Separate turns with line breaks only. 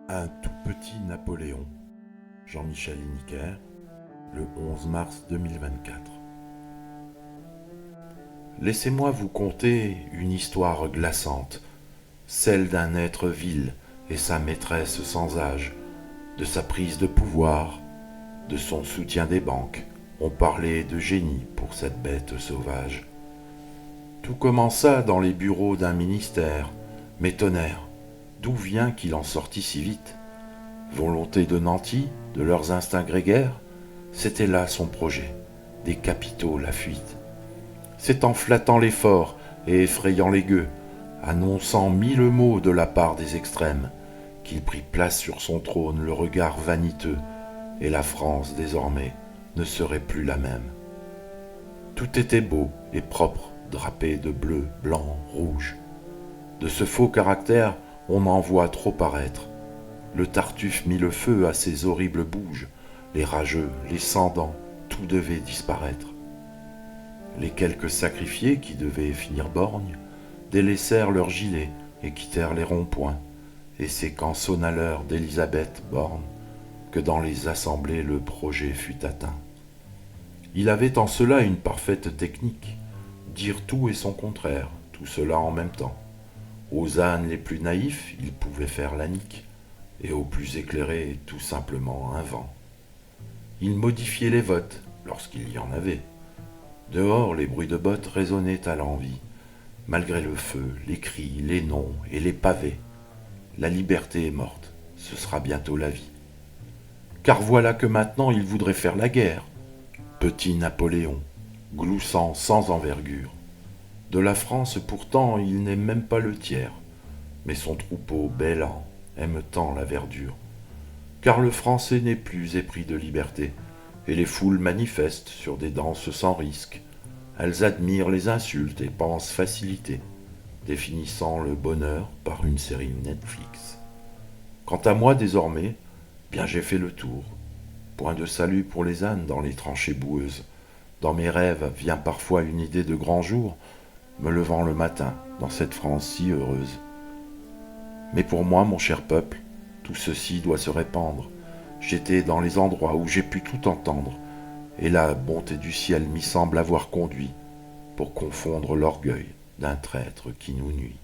Un tout petit Napoléon, Jean-Michel Iniquer, le 11 mars 2024. Laissez-moi vous conter une histoire glaçante, celle d'un être vil et sa maîtresse sans âge, de sa prise de pouvoir, de son soutien des banques. On parlait de génie pour cette bête sauvage. Tout commença dans les bureaux d'un ministère, mais tonnerre, d'où vient qu'il en sortit si vite? Volonté de nantis, de leurs instincts grégaires, c'était là son projet, des capitaux la fuite. C'est en flattant les forts et effrayant les gueux, annonçant 1000 mots de la part des extrêmes, qu'il prit place sur son trône le regard vaniteux, et la France désormais ne serait plus la même. Tout était beau et propre, drapé de bleu, blanc, rouge. De ce faux caractère, on en voit trop paraître. Le Tartuffe mit le feu à ces horribles bouges, les rageux, les sans-dents, tout devait disparaître. Les quelques sacrifiés qui devaient finir borgnes délaissèrent leurs gilets et quittèrent les ronds-points, et c'est quand sonna l'heure d'Élisabeth Borne que dans les assemblées le projet fut atteint. Il avait en cela une parfaite technique, dire tout et son contraire, tout cela en même temps. Aux ânes les plus naïfs, il pouvait faire la nique, et aux plus éclairés, tout simplement un vent. Il modifiait les votes, lorsqu'il y en avait. Dehors, les bruits de bottes résonnaient à l'envi, malgré le feu, les cris, les noms et les pavés. La liberté est morte, ce sera bientôt la vie. Car voilà que maintenant il voudrait faire la guerre. Petit Napoléon, gloussant sans envergure. De la France pourtant il n'est même pas le tiers, mais son troupeau bêlant aime tant la verdure. Car le français n'est plus épris de liberté, et les foules manifestent sur des danses sans risque. Elles admirent les insultes et pensent faciliter, définissant le bonheur par une série Netflix. Quant à moi désormais, bien j'ai fait le tour. Point de salut pour les ânes dans les tranchées boueuses. Dans mes rêves vient parfois une idée de grand jour, me levant le matin dans cette France si heureuse. Mais pour moi, mon cher peuple, tout ceci doit se répandre. J'étais dans les endroits où j'ai pu tout entendre, et la bonté du ciel m'y semble avoir conduit pour confondre l'orgueil d'un traître qui nous nuit.